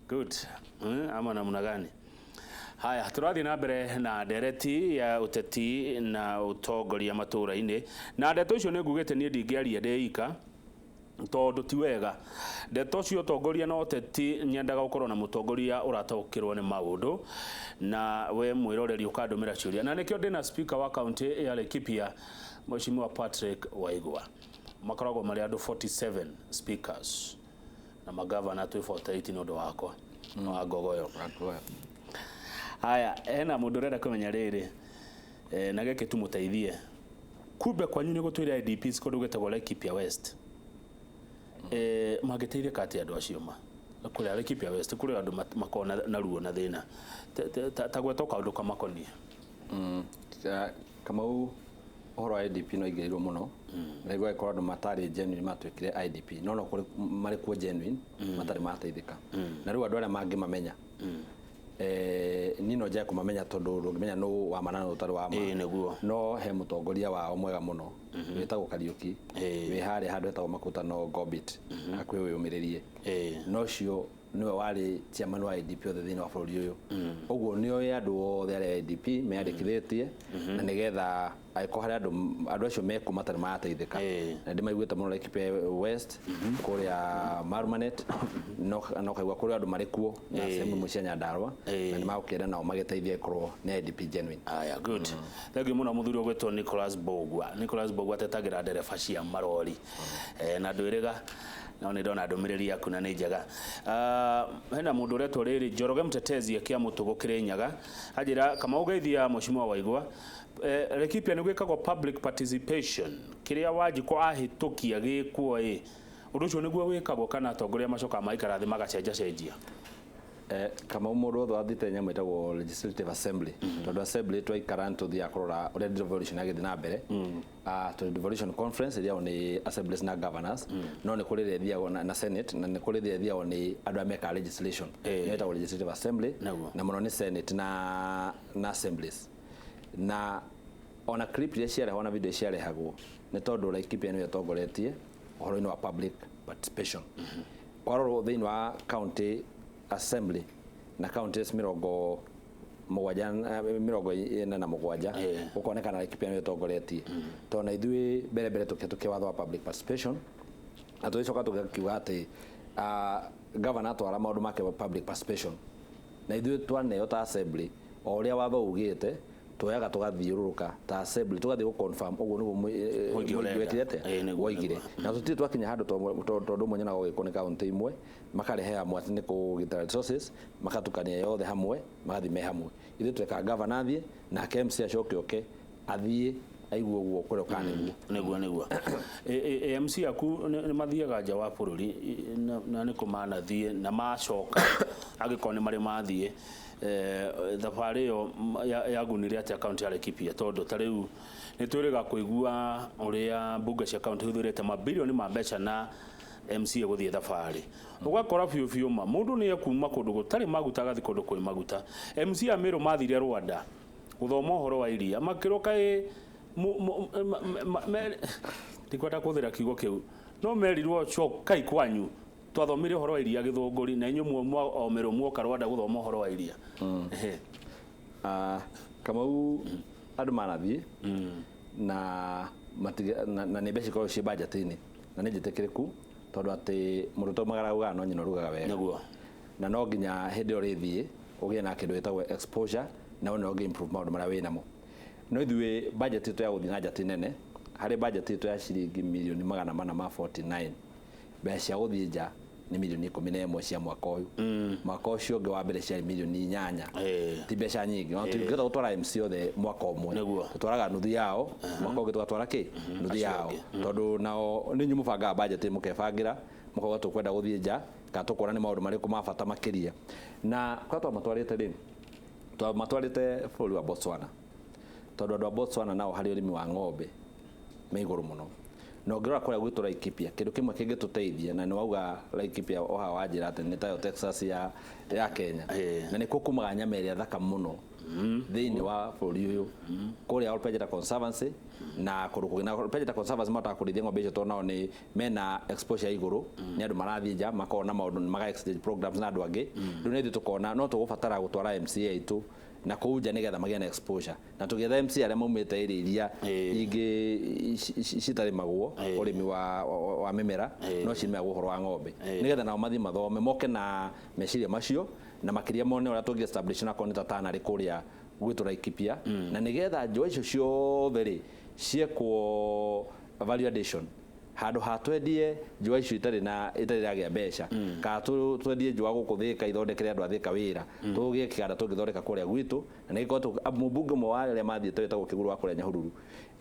Good. Ama namna gani? Haya, turathi na mbere na ndereti ya uteti na utongoria matura-ini. Na ndeto icio nĩ ngugĩte niĩ ndingĩaria ndeika tondũ ti wega. Ndeto cio utongoria na uteti nyendaga gũkorwo na mũtongoria ũrataũkĩrwo nĩ maũndũ na we mwĩroreri ũkandũmĩra ciũria. Na nĩkĩo ndĩna speaker wa county ya Laikipia Mheshimiwa Patrick Waigua. Makoragwo marĩ andũ 47 speakers na magavana 48 nĩ ũndũ wakwa wa Ngogoyo. Haya, ena mũndũ ũrenda kũmenya rĩrĩ na gĩkĩ tũmũteithie. Kumbe kwanyu nĩ gũtwĩra IDPs kũndũ gwĩtagwo Laikipia West. Magĩteithĩka atĩ andũ acio ma kũrĩa Laikipia West kũrĩa andũ makona na ruo na thĩna ta gwetoka ũndũ kamakonie. Kamau ũhoro wa IDP no igĩrĩirwo mũno na igwa ikorwo andũ matarĩ genuine matwĩkire IDP no kũrĩ marĩ kuo genuine matarĩ mateithĩka na rĩu andũ arĩa mangĩmamenya nino nja kumamenya tondu ndungimenya no wa manana utarĩ wa ma no he mutongoria wao mwega muno wetagwo Kariuki we harĩ handũ hetagwo Makutano Gobit akwe wĩyũmĩrĩrie no cio niwe warĩ chairman wa IDP othe thĩinĩ wa bũrũri ũyũ ũguo nĩoĩ andũ othe arĩa IDP meyandĩkithĩtie na nĩgetha aiko harĩ andũ acio meku matarĩ mateithĩka na ndĩmaiguĩte mũno Laikipia West kũrĩa Marumanet no kaigua kũrĩa andũ marĩ kuo na sehemu imwe cia Nyandarua na nĩmagũkĩenda nao magĩteithia ikorwo nĩ IDP genuine. Aya, good. Thank you mũno mũthuri ũgwĩtwo Nicholas Bogwa. Nicholas Bogwa tetagĩra ndereba cia marori na ndwĩrĩga na nĩ ndona ndũmĩrĩri yaku na nĩ njega. Hena mũndũ ũretwo rĩrĩ Njoroge Mtetezi akĩamũtũgũ Kĩrĩnyaga anjĩra kama ũgeithia Mheshimiwa Waigua Laikipia nĩ gwĩkagwo public participation kĩrĩa Wanjikũ ahĩtũkia gĩkwo ũndũ ũcio nĩguo wĩkagwo kana atongoria macoka maikara thĩ magacenjacenjia. Kama mũndũ othe wathite nyamũ ĩtagwo legislative assembly tondũ assembly twaikara tũthia kũrora ũrĩa devolution agĩthiĩ na mbere to devolution conference ĩrĩa nĩ assemblies na governors no nĩ kũrĩ ĩrĩa thiagwo na senate na nĩ kũrĩ ĩrĩa thiagwo nĩ andũ ameka legislation ĩtagwo legislative assembly na mũno nĩ senate na assemblies na ona clip iria ciarehwo na video ciarehagwo nĩ tondũ Laikipia nĩ ĩtongoretie ũhoro-inĩ wa public participation kwarorwo thĩinĩ wa county assembly na counties mirongo na mũgwanja ũkonekana Laikipia nĩ ĩtongoretie tondũ na ithuĩ mbere tũkĩhĩtũkia watho wa public participation na tũgĩcoka tũkiuga atĩ governor atwara maũndũ make public participation na ithuĩ twaneo ta assembly o ũrĩa watho ugĩte tũyaga tũgathiũrũrũka ta assembly tũgathiĩ gũ confirm ũguo nĩguo woigire na tũtirĩ twakinya handũ tondũ ũmwe nyonaga gũgĩkwo nĩ kaunti imwe makarehe hamwe atĩ nĩ kũgitĩra resources makatukania yothe hamwe magathiĩ me hamwe ithuĩ tweka governor athiĩ na MC acoke athiĩ aigua ũguo kũrĩa ũkanĩguo nĩguo MC aku nĩ mathiaga nja wa bũrũri na nĩ kũmanathiĩ na macoka agĩkorwo nĩ marĩ mathiĩ thabarĩ ĩyo yagunire atĩa kaunti ya Laikipia tondũ ta rĩu nĩ twĩrĩga kũigua ũrĩa mbunge cia kaunti hũthĩrĩte mabilioni ma mbeca na MCA gũthiĩ thabarĩ ũgakora biũ ma mũndũ nĩ ekuma kũndũ gũtarĩ maguta gathi kũndũ kwĩ maguta MCA Meru mathire Rwanda gũthoma ũhoro wa iria makĩroka ndikwenda kũthĩra kiugo kĩu no merirwo cokai kwanyu twathomire ũhoro wa iria Gĩthũngũri na inyuĩ o Meru muoka Rwanda gũthoma ũhoro wa iria. Kamau andũ manathiĩ na nĩ mbeca ikoragwo ciĩ budget-inĩ na nĩ njĩtĩkĩrĩku tondũ atĩ mũndũ taumagara ugaga no nyina ũrugaga wega na no nginya hĩndĩ ĩyo rĩthiĩ ũgĩe na kĩndũ gĩtagwo exposure na no ũngĩ improve maũndũ marĩa wĩ namo no ithuĩ budget itũ ya gũthiĩ na njata nene harĩ budget itũ ya ciringi mirioni 449 mbeca cia gũthiĩ nja nĩ mirioni 11 cia mwaka ũyũ mwaka ũcio ũngĩ wa mbere ciarĩ mirioni 8 ti mbeca nyingĩ no tũngĩhota gũtwara MC othe mwaka ũmwe tũtwaraga nuthu yao mwaka ũngĩ tũgatwara nuthu yao tondũ nao nĩ nyumu bangaga budget mũkebangĩra mũkauga tũkwenda gũthiĩ nja kana tũkona nĩ maũndũ marĩkũ ma bata makĩria na kwa twamatwarĩte bũrũri wa Botswana tondũ andũ a Botswana nao harĩ ũrĩmi wa ng'ombe me igũrũ mũno no ngĩrora kũrĩa gwitũ Laikipia kĩndũ kĩmwe kĩngĩtũteithia na nĩ wauga Laikipia oha wanjĩra atĩ nĩ tayo Texas ya Kenya na nĩ kukumaga nyama ĩrĩa thaka mũno thiini wa bũrũri ũyũ kũrĩa Olpejeta Conservancy na kũrũkũ na Olpejeta Conservancy mata kũrĩithia ng'ombe icio nao ni mena exposure igũrũ ni andũ marathiĩ nja makona maũndũ maga exchange programs na andũ angĩ rĩu nĩ tukona no tũgũbatara gũtwara MCA itu na kũu nja nĩgetha magĩe na exposure na tũgetha MCA arĩa maumĩte iria ingĩ citarĩmagwo ũrĩmi wa mĩmera no cimagwo ũhoro wa ng'ombe nĩgetha nao mathiĩ mathome moke na meciria macio na makĩria mone ũrĩa tũngĩ establish na koneta tana rĩ kũrĩa gwitũ Laikipia na nĩgetha njũa icio ciothe rĩ ciekwo value addition handũ ha twendie njũa icio itarĩ ragĩa mbeca ka twendie njũa gũkũ Thika ithondekere andũ a Thika wĩra tũgĩe kĩganda tũngĩthondeka kũrĩa gwitũ na nĩgĩkorwo mũmbunge ũmwe wa arĩa mathiĩte wĩtagwo Kĩgũrũ wa kũrĩa Nyahururu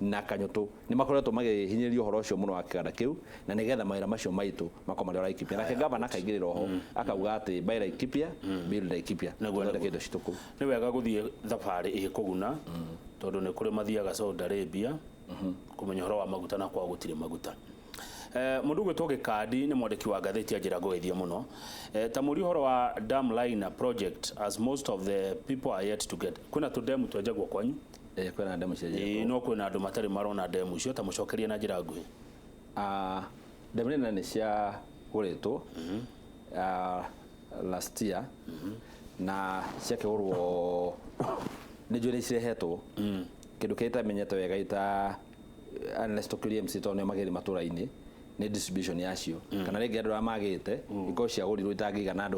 na Kanyũtũ nĩ makoretwo magĩhinyĩrĩria ũhoro ũcio mũno wa kĩganda kĩu na nĩgetha mawĩra macio maitũ makomarĩ Laikipia nake gavana akaingĩrĩra oho akauga atĩ buy Laikipia build Laikipia thondeka indo citũ kũu nĩ wega gũthiĩ thabarĩ ĩkũguna tondũ nĩ kũrĩ mathiaga Saudi Arabia kũmenya ũhoro wa maguta na kwa gũtirĩ maguta mundu gwitwo Gikandi ni mwandiki wa ngathĩti ya njĩra ngũgĩthie mũno ta muri ũhoro wa dam liner project as most of the people are yet to get kuna tu dam twenjagwo kwanyu kwena dam cienjagwo no kwena andũ matarĩ marona dam icio ta mũcokerie na njĩra nguhĩ dam liner nĩ cia gũrĩtwo last year na ciakĩgũrwo nĩ njũĩ cirehetwo kĩndũ kĩrĩa itamenyete wega ita unless tũkĩrie MC tondũ magĩrĩ matũra-inĩ nĩ distribution yacio kana rĩngĩ andũ magĩte iko cia gũrirwo itangĩigana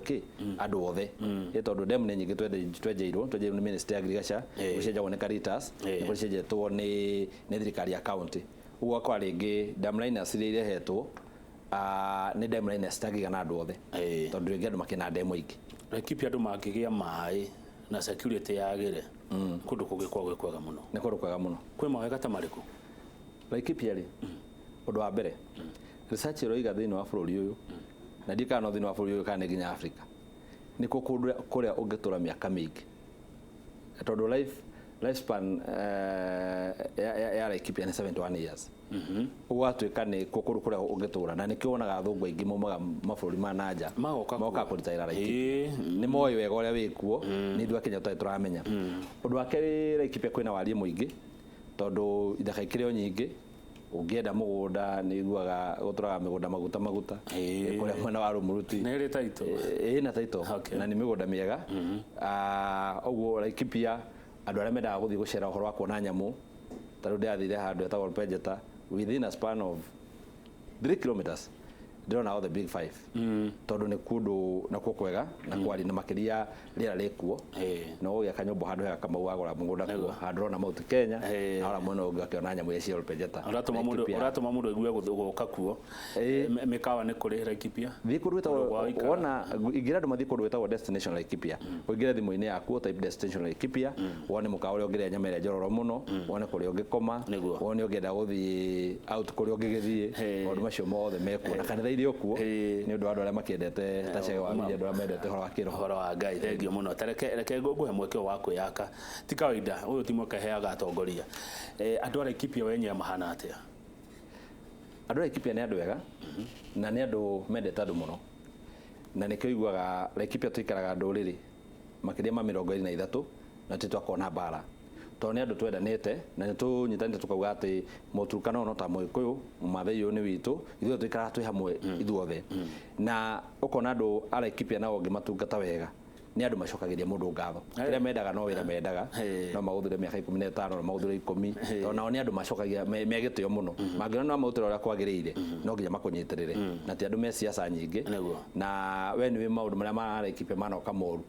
andũ othe tondũ dam nĩ nyingĩ twenjeirwo nĩ Ministry of Agriculture gũcenjagwo nĩ Caritas nĩ gũcenjetwo nĩ thirikari ya county ũguo kwa rĩngĩ dam liners iria irehetwo nĩ dam liners itangĩigana andũ othe tondũ rĩngĩ andũ makĩna dam ingĩ Laikipia andũ mangĩgĩa maĩ na security yagĩre kũndũ kũngĩkorwo kwega mũno nĩ kũndũ kwega mũno kwĩ mawega ta marĩkũ Laikipia rĩ ũndũ wa mbere research ĩroiga thĩinĩ wa bũrũri ũyũ na ndikana thĩinĩ wa bũrũri ũyũ kana nginya Africa nĩkuo kũndũ kũrĩa ũngĩtũra mĩaka mĩingĩ tondũ lifespan ya Laikipia nĩ 71 years ũgatuĩka nĩ kũndũ kũrĩa ũngĩtũra na nĩkĩo wonaga athũngũ aingĩ maumaga mabũrũri ma nanja moka kũritaĩra Laikipia nĩ moĩ wega ũrĩa wĩkuo nĩ ithuĩ Akenya tũtarĩ tũramenya ũndũ wa kerĩ Laikipia kwĩna wariĩ mũingĩ tondũ ithaka ikĩrĩ o nyingĩ ũngĩenda mũgũnda nĩ iguaga gũtũraga mĩgũnda maguta kũrĩa mwena wa Rumuruti nĩ ĩrĩ taito na taito na nĩ mĩgũnda mĩega ũguo Laikipia andũ arĩa mendaga gũthiĩ gũcera ũhoro wa kuona nyamũ tondũ ndĩrathire handũ etagwo Olpejeta within a span of 3 kilometers ndĩrona all the big five tondũ nĩ kũndũ nakuo kwega na kwari na makĩria rĩera rĩkuo no gĩa kanyũmba handũ hega Kamau wagũra mũgũnda kuo handũ rona Mount Kenya na ora mwena ũngĩ akĩona nyamũ iria cia Olpejeta ũratũma mũndũ aigue gũka kuo mĩkawa nĩ kũrĩ Laikipia thiĩ kũndũ gwĩtagwo wona ingĩra andũ mathiĩ kũndũ gwĩtagwo destination Laikipia ũingĩre thimũ-inĩ yaku type destination Laikipia wone mũkawa ũrĩa ũngĩrĩa nyama ĩrĩa njororo mũno wone kũrĩa ũngĩkoma wone ũngĩenda gũthiĩ out kũrĩa ũngĩgĩthiĩ maũndũ macio mothe mekuo na kanitha irio kuo nĩ ũndũ wa andũ arĩa makĩendete ta Chege wa Mĩria andũ arĩa mendete ũhoro wa kĩroho ũhoro wa Ngai thengio mũno reke ngũhe mweke wa kwĩyaka ti kawaida ũyũ ti mweke heaga atongoria andũ a Laikipia wenyewe mahana atĩa andũ a Laikipia nĩ andũ wega na nĩ andũ mendete andũ mũno na nĩkĩo iguaga Laikipia tũikaraga ndũrĩrĩ makĩria ma 23 na tũtwakona mbara tondũ nĩ andũ twendanĩte na nĩ tũnyitanĩte tũkauga atĩ Mũturukana no ta Mũgĩkũyũ Mũmathai ũyũ nĩ witũ ithuĩ tũikaraga twĩ hamwe ithuothe na ũkona andũ a Laikipia nao ũngĩmatungata wega nĩ andũ macokagĩria mũndũ ngatho kĩrĩa mendaga no wĩra mendaga no magũthĩre mĩaka 15 no magũthĩre 10 tondũ nao nĩ andũ macokagia megĩtĩo mũno mangĩona no maũtĩra ũrĩa kwagĩrĩire no nginya makũnyitĩrĩre na ti andũ me siasa nyingĩ na we nĩ maũndũ marĩa ma Laikipia manoka moru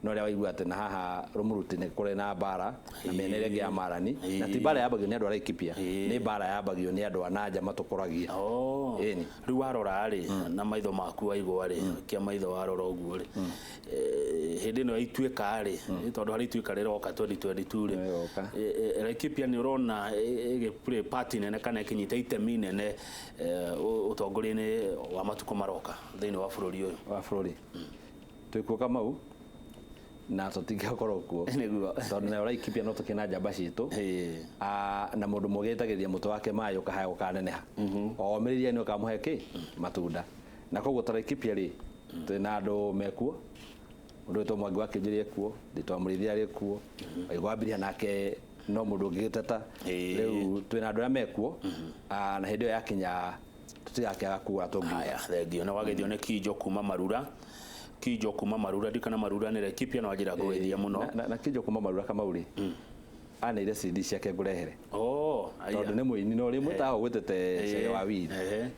no rĩa waigua atĩ na haha Rumuruti nĩ kũrĩ na mbara na mĩena ĩrĩa ĩngĩ ya Marani na ti mbara yambagio nĩ andũ a Laikipia nĩ mbara yambagio nĩ andũ a nanja matũkũragia rĩu warora rĩ na maitho maku waigua rĩ kĩa maitho warora ũguo rĩ hĩndĩ ĩno ituĩka rĩ tondũ harĩ ituĩka rĩroka 2022 rĩ Laikipia nĩ ũrona ĩgĩplay part nene kana ĩkĩnyita itemi nene ũtongoria-inĩ wa matukũ maroka thĩinĩ wa bũrũri ũyũ wa bũrũri twĩkuo Kamau na tũtingĩkorwo kuo tondũ nayo Laikipia no tũkĩna njamba citũ na mũndũ mũgĩtagĩria mũtwe wake maĩ ũkahaya ũkaneneha o mĩrĩria nĩ ũkamũhe kĩ matunda na koguo ta Laikipia rĩ twĩna andũ mekuo mundu wetwo Mwangi wa Kinjiri kuo nditwa Murithia ari kuo Waigwambiria nake no mundu ngigiteta riu twina andu aria mekuo na hindi yo yakinya tutigakiaga kuga tungi haya thengio na wagethio ne Kijo kuma Marura ndikana Marura ni Laikipia no ajira gwethia muno na Kijo kuma Marura Kamauri anaire CD ciake ngurehere aya tondu ni muini no rimwe taho gwetete Chege wa Wili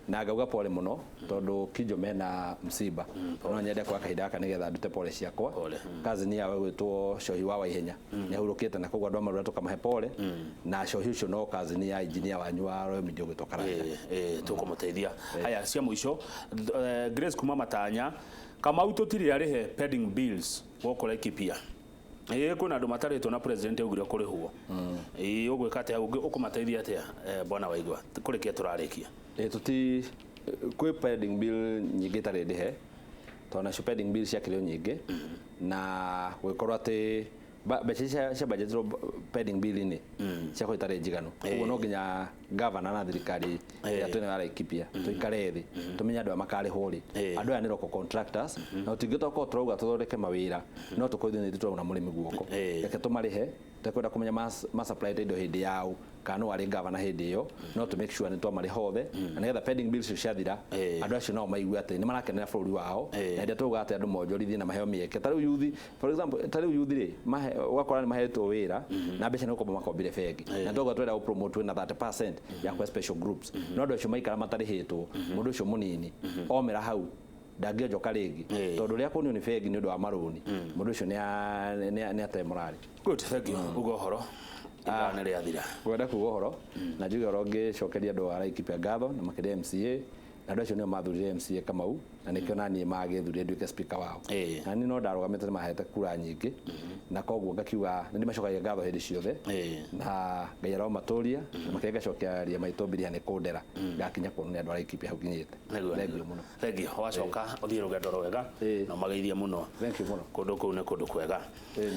na ngauga pole muno tondu Kijo mena msiba no nyende kwa kahinda aka nigetha ndute pole ciakwa kazi ni yawe gwitwo Cohi wa Waihenya ni hurukite na kugwa Marura tukamahe pole na Cohi ucio no kazi ni ya engineer wanyu wa Royal Media gwitwo Karanja tukumuteithia haya cia muico Grace kuma Matanya Kamau tutiri arihe pending bills goko Laikipia kuna andu mataritwo na president augire kurihwo ugwika atia ukumateithia atia bwana Waigwa kurikia turarikia tuti kwi pending bill nyingi tari ndihe tona pending bill cia kirio nyingi na gwikorwo ati becha cia budget pending bill ni cia kwitare njiganu uguo no nginya governor na thirikari ya twene ya Laikipia tuikare thi tumenya andu makari hori andu aya ni local contractors na utingitoka turauga tuthondeke mawira no tukoithio ni turauna murimi guoko reke tumarihe tukwenda kumenya ma supply indo hindi yao kana wari governor hindi yo no to make sure ni twamari hothe na nigetha pending bills ciathira andu acio no maigua ati ni marakenera bururi wao na ndio tuga ati andu monjorithie na maheo mieke tariu youth for example tariu youth ri wakora ni mahetwo wira na mbeca no komba makombire bengi na tuga twenda promote na 30% ya kwa special groups no andu acio maikara matarihitwo mundu ucio munini omera hau ndangiojoka ringi tondu ria kunio ni bengi ni undu wa maruni mundu ucio ni atemorari good thank you ugo horo igana ria thira gwenda kuga horo na njuge horo ngicokeria andu a Laikipia ngatho na makiria MCA na andu acio nio mathurire MCA Kamau na nikio nani magithuria nduike speaker wao na ni no ndarugamite mahete kura nyingi na koguo ngakiuga ni macokagia ngatho hindi ciothe na Ngai aro maturia na makiria gacokeria maitobiria ni kundera ngakinya kuonia andu a Laikipia hau kinyite thengio muno thengio wacoka uthie rugendo rwega na mageithia muno thank you muno kundu kuu ni kundu kwega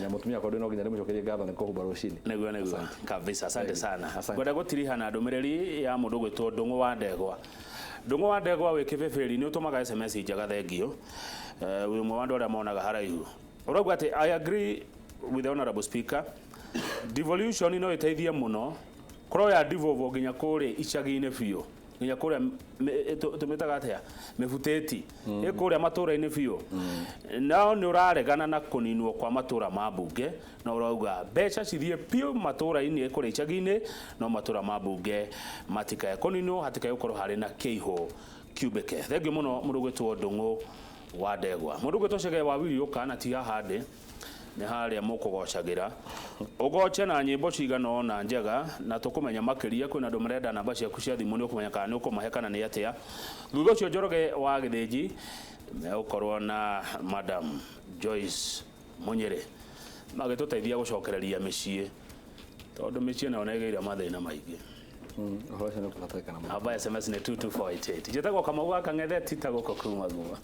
na mutumia kondo no nginya ndimucokerie ngatho ni kuhumba rucini niguo kabisa asante sana gwenda gutiriha ndumiriri ya mundu gwitwo Ndungu wa Ndegwa wikibeberi ni utumaga SMS njaga thengio umwe wa andu aria monaga haraihu urauga ati I agree with the honorable speaker devolution no iteithia muno kro ya devolve nginya kuri icagi-ini biu nginya kuria tumitaga atia mefuteti ikuria matura-ini biu nao ni uraregana na kuninwo kwa matura ma bunge na urauga mbeca cithie piu matura-ini ikuria icagi-ini no matura ma bunge matika kuninwo hatika gukorwo hari na keiho kubeke thengio muno mundu gwitwo Ndungu wa Ndegwa mundu gwitwo Chege wa Wili ukana ti hahande ni haria mukugocagira ugoche na nyimbo cigano na njega na tukumenya makiria kwina andu marenda namba ciaku cia thimu ni ukumenya kana ni ukumahe kana ni atia thutha ucio Njoroge wa Githiji ukorwo na Madam Joyce Munyere magituteithia gucokereria micii tondu micii nayo negeire mathina maingi hoca no kunatakana aba SMS ni 22488 jetagwo Kamau gaka ng'etheti tagwo kuma guo